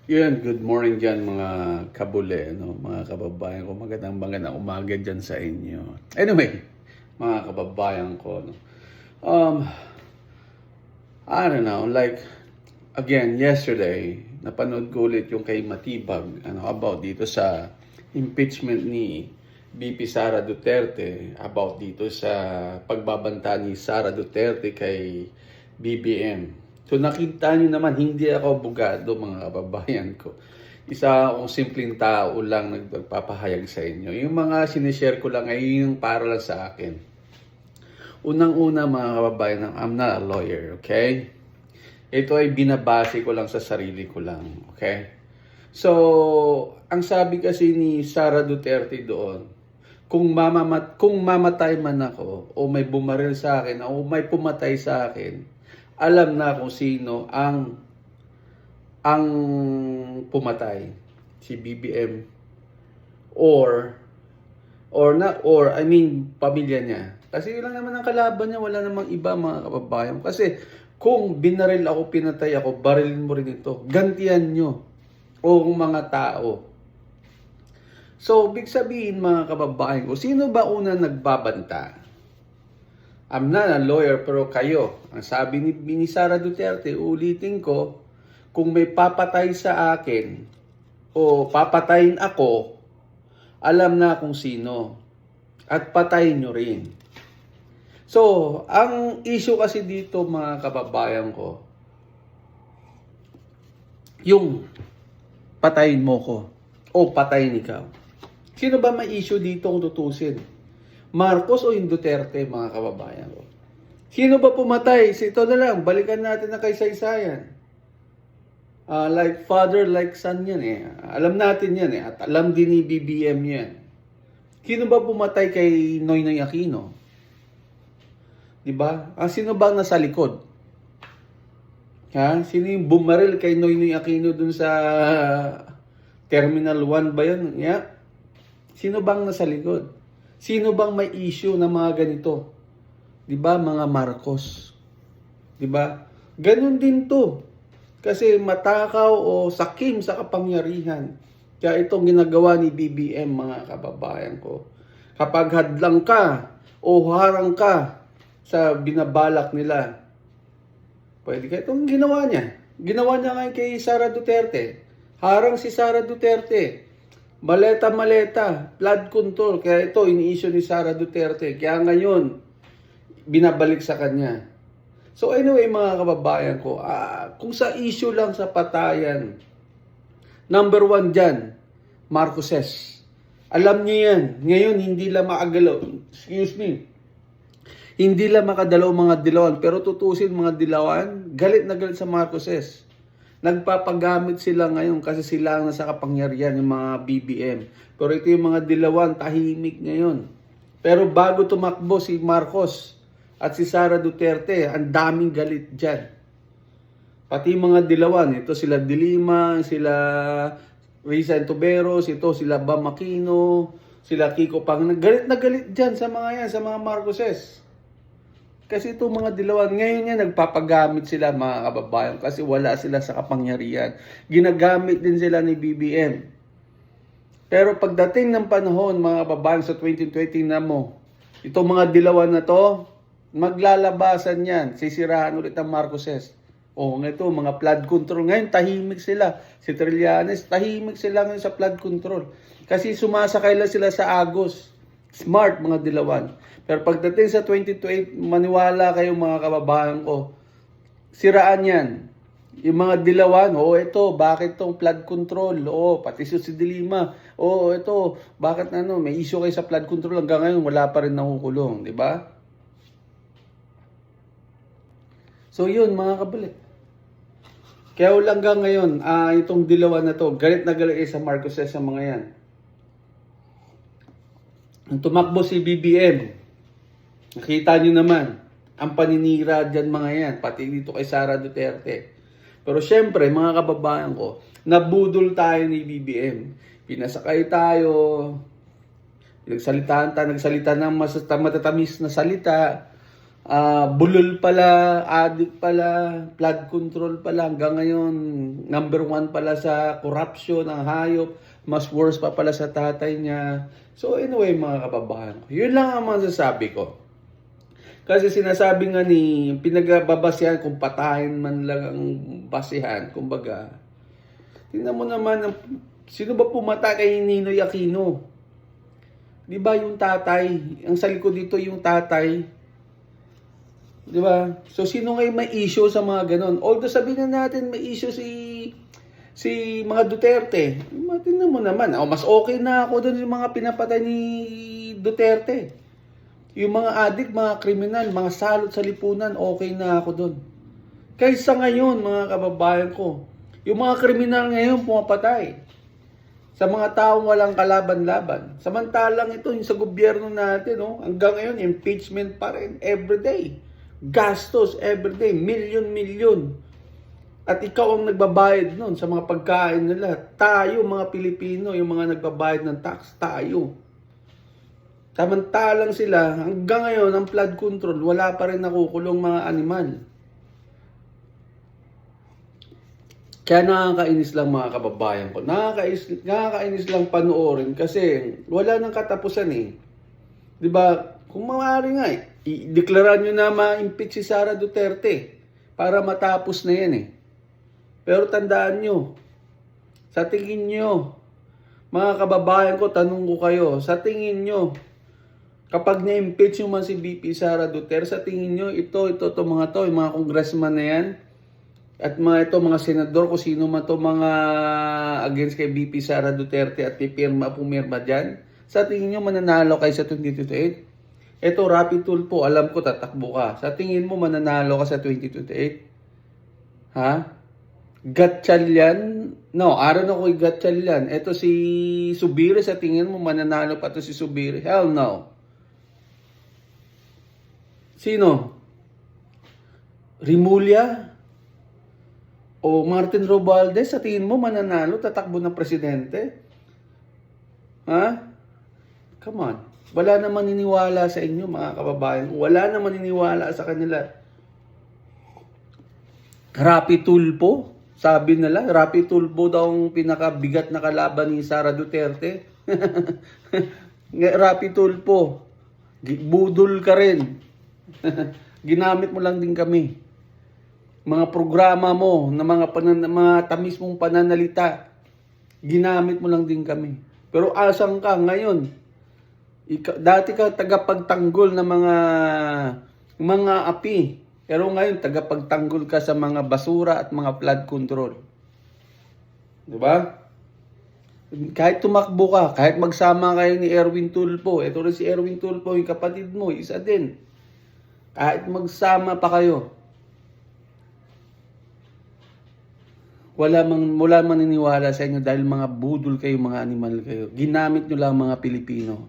Yun, good morning dyan mga kabule, no? Mga kababayan ko. Magandang umaga dyan sa inyo. Anyway, mga kababayan ko, no? Um, I don't know, like, again, yesterday, napanood ko ulit yung kay Matibag, about dito sa impeachment ni VP Sara Duterte, about dito sa pagbabanta ni Sara Duterte kay BBM. So nakita niyo naman, hindi ako abogado mga kababayan ko. Isa akong simpleng tao lang nagpapahayag sa inyo. Yung mga sinishare ko lang ay yung para lang sa akin. Unang-una mga kababayan, I'm not a lawyer, okay? Ito ay binabase ko lang sa sarili ko lang, okay? So, ang sabi kasi ni Sara Duterte doon, kung mamatay man ako o may bumaril sa akin o may pumatay sa akin, alam na kung sino ang pumatay, si BBM or I mean pamilya niya. Kasi yun lang naman ang kalaban niya, wala namang iba mga kababayan. Kasi kung binaril ako, pinatay ako, barilin mo rin ito. Gantihan nyo o mga tao. So, big sabihin mga kababayan ko, sino ba una nagbabanta? I'm not a lawyer pero kayo, ang sabi ni Sara Duterte, ulitin ko, kung may papatay sa akin o papatayin ako, alam na kung sino at patayin nyo rin. So, ang issue kasi dito mga kababayan ko, yung patayin mo ko o patayin ikaw. Sino ba may issue dito kung tutusin? Marcos o yung Duterte mga kababayan ko? Sino ba pumatay? Ito na lang, balikan natin na kaysaysayan. Like father, like son yan eh. Alam natin yan eh. At alam din ni BBM yan. Sino ba pumatay kay Noynoy Aquino? Diba? Sino ba nasa likod? Sino yung bumaril kay Noynoy Aquino dun sa Terminal 1 ba yun? Yeah. Sino bang nasa likod? Sino bang may issue na mga ganito? 'Di ba mga Marcos? 'Di ba? Ganun din 'to. Kasi matakaw o sakim sa kapangyarihan. Kaya itong ginagawa ni BBM mga kababayan ko. Kapag hadlang ka o harang ka sa binabalak nila, pwede ka itong ginawa niya. Ginawa niya ngayon kay Sara Duterte. Harang si Sara Duterte. Maleta-maleta, flood control. Kaya ito, ini-issue ni Sara Duterte. Kaya ngayon, binabalik sa kanya. So anyway, mga kababayan ko, kung sa issue lang sa patayan, number 1 dyan, Marcoses. Alam niyo yan. Ngayon, hindi lang makagalaw. Excuse me. Hindi lang makadalaw mga dilawan. Pero tutusin mga dilawan, galit na galit sa Marcoses. Nagpapagamit sila ngayon kasi sila ang nasa kapangyarihan, yung mga BBM. Pero ito yung mga dilawan, tahimik ngayon. Pero bago tumakbo si Marcos at si Sara Duterte, ang daming galit dyan. Pati mga dilawan, ito sila Dilima, sila Risa Antuberos, ito sila Bam Aquino, sila Kiko Pang. Galit na galit dyan sa mga yan, sa mga Marcoses. Kasi itong mga dilawan, ngayon yan nagpapagamit sila mga kababayan kasi wala sila sa kapangyarihan. Ginagamit din sila ni BBM. Pero pagdating ng panahon mga kababayan sa 2020 na mo, itong mga dilawan na to, maglalabasan yan. Sisirahan ulit ang Marcoses. O ito, mga flood control. Ngayon, tahimik sila. Si Trillanes, tahimik sila ngayon sa flood control. Kasi sumasakay lang sila sa Agos. Smart mga dilawan. Pero pagdating sa 2028, maniwala kayo mga kababayan ko, siraan yan. Yung mga dilawan, ito, bakit tong flood control? Pati si Dilima. Ito, bakit may issue kayo sa flood control? Hanggang ngayon, wala pa rin nakukulong, di ba? So yun, mga kabalik. Kaya hanggang ngayon, itong dilawan na to, galit na galit sa Marcoses sa mga yan. Nung tumakbo si BBM, nakita nyo naman, ang paninira dyan mga yan, pati dito kay Sara Duterte. Pero syempre, mga kababayan ko, nabudol tayo ni BBM. Pinasakay tayo, nagsalita ng matatamis na salita, Bulol pala, addict pala, flood control pala, hanggang ngayon, number 1 pala sa corruption, ang hayop, mas worse pa pala sa tatay niya. So anyway mga kababayan ko, yun lang ang masasabi ko. Kasi sinasabi nga ni, pinagbabasihan kung patahin man lang ang basihan, kumbaga, tingnan mo naman, sino ba pumatay kay Ninoy Aquino? Di ba yung tatay, ang sa likod dito yung tatay, di ba? So sino ngayon may issue sa mga ganon? Although sabihin na natin may issue si mga Duterte. Tingnan mo naman, mas okay na ako doon yung mga pinapatay ni Duterte. Yung mga addict, mga kriminal, mga salot sa lipunan, okay na ako doon. Kaysa ngayon, mga kababayan ko, yung mga kriminal ngayon pumapatay sa mga taong walang kalaban-laban. Samantalang ito, yung sa gobyerno natin, hanggang ngayon, impeachment pa rin, everyday. Gastos, everyday, milyon-milyon. At ikaw ang nagbabayad nun sa mga pagkain nila. Tayo, mga Pilipino, yung mga nagbabayad ng tax, tayo. Samantalang sila, hanggang ngayon, ang flood control, wala pa rin nakukulong mga animal. Kaya nakakainis lang mga kababayan ko. Nakakainis lang panoorin kasi wala nang katapusan eh. 'Di ba? Kung maaari nga, i-deklara nyo na ma-impeach si Sara Duterte para matapos na yan eh. Pero tandaan nyo, sa tingin nyo, mga kababayan ko, tanong ko kayo, sa tingin nyo, kapag na-impeach nyo man si VP Sara Duterte, sa tingin nyo, ito, yung mga congressman na yan, at mga mga senador, kung sino man to mga against kay VP Sara Duterte at pumirma dyan, sa tingin nyo mananalo kayo sa 2028? Ito, Rapid Tulfo, alam ko tatakbo ka. Sa tingin mo mananalo ka sa 2028? Ha? Gatchalian? No, aron ako yung Gatchalian. Ito si Subiri, sa tingin mo mananalo pa to si Subiri? Hell no. Sino? Rimulya? O Martin Romualdez, sa tingin mo mananalo, tatakbo ng presidente? Ha? Come on. Wala naman niniwala sa inyo mga kababayan. Wala naman niniwala sa kanila. Rapid Tulfo? Sabi nila, Rapid Tulfo daw ang pinakabigat na kalaban ni Sara Duterte. Rapid Tulfo, budol ka rin. Ginamit mo lang din kami. Mga programa mo, na mga tamis mong pananalita, ginamit mo lang din kami. Pero asang ka ngayon, dati ka tagapagtanggol ng mga api. Pero ngayon, tagapagtanggol ka sa mga basura at mga flood control. Diba? Kahit tumakbo ka, kahit magsama kayo ni Erwin Tulfo, ito rin si Erwin Tulfo, yung kapatid mo, isa din. Kahit magsama pa kayo, wala man niniwala sa inyo dahil mga budol kayo, mga animal kayo. Ginamit nyo lang mga Pilipino.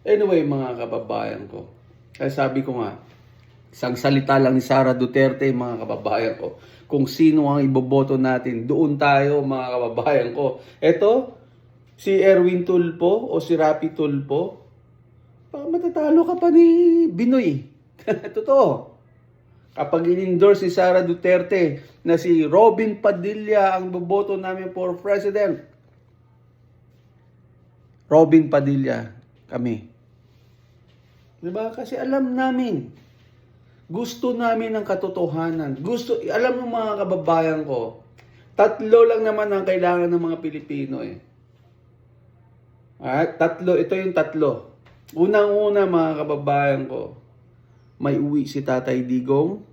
Anyway, mga kababayan ko, kaya sabi ko nga, isang salita lang ni Sara Duterte, mga kababayan ko. Kung sino ang iboboto natin, doon tayo, mga kababayan ko. Ito, si Erwin Tulfo o si Rapid Tulfo, matatalo ka pa ni Binoy. Totoo. Kapag in-endorse si Sara Duterte na si Robin Padilla ang boboto namin for president. Robin Padilla, kami. Diba? Kasi alam namin, gusto namin ng katotohanan. Alam mo mga kababayan ko, 3 lang naman ang kailangan ng mga Pilipino eh. At 3, ito yung 3. Unang-una mga kababayan ko, may uwi si Tatay Digong,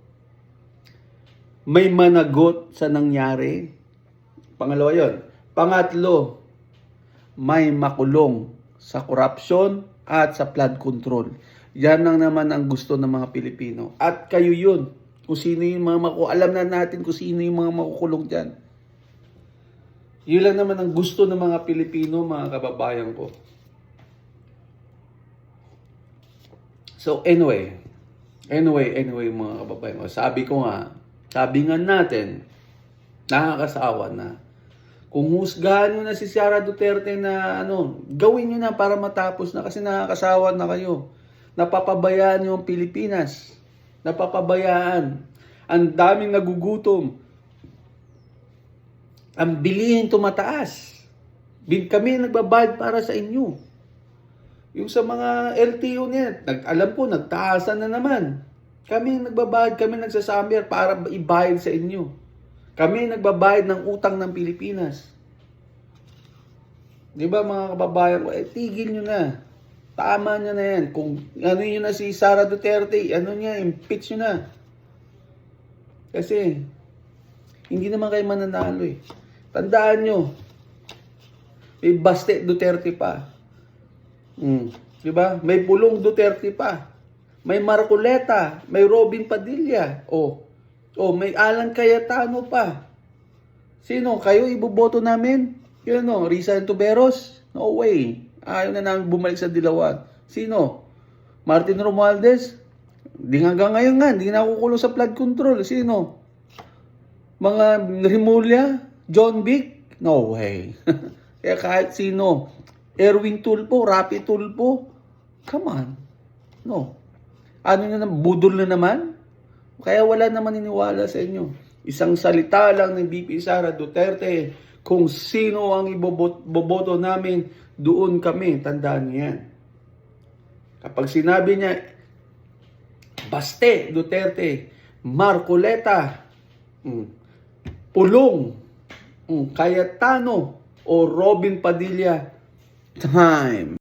may managot sa nangyari. Pangalawa yon. Pangatlo, may makulong sa korupsyon at sa flood control. Yan lang naman ang gusto ng mga Pilipino. At kayo yun. Kung sino yung alam na natin kung sino yung mga makukulong dyan. Yun lang naman ang gusto ng mga Pilipino, mga kababayan ko. So anyway, mga kababayan ko. Sabi nga natin, nakakasawa na. Kung husgahan nyo na si Sara Duterte na gawin nyo na para matapos na kasi nakakasawa na kayo. Napapabayaan yung Pilipinas. Napapabayaan. Ang daming nagugutom. Ang bilihin tumataas. Kami nagbabayad para sa inyo. Yung sa mga LTO niya, alam ko, nagtaasan na naman. Kami nagbabayad, kami nagsasamir para ibayad sa inyo. Kami nagbabayad ng utang ng Pilipinas. Di ba mga kababayan ko, tigil nyo na. Tama nyo na yan. Kung ano nyo na si Sara Duterte, ano niya, impeach nyo na. Kasi, hindi naman kayo mananalo eh. Tandaan nyo, may Baste Duterte pa. Di ba? May Pulong Duterte pa. May Marcoleta, may Robin Padilla. May Alan Cayetano pa. Sino? Kayo iboboto namin? Yun o, Risa Tuberos? No way. Ayaw na namin bumalik sa Dilawan. Sino? Martin Romualdez? Hanggang ngayon nga, hindi na nakukulong sa flood control. Sino? Mga Rimulya? John Vic? No way. Kaya kahit sino. Erwin Tulfo, Rapi Tulfo. Come on. No. Ano na naman? Budol na naman? Kaya wala naman niniwala sa inyo. Isang salita lang ng VP Sara Duterte. Kung sino ang iboboto namin, doon kami. Tandaan niyo yan. Kapag sinabi niya, Baste Duterte, Marcoleta, Pulong, Cayetano, o Robin Padilla, time.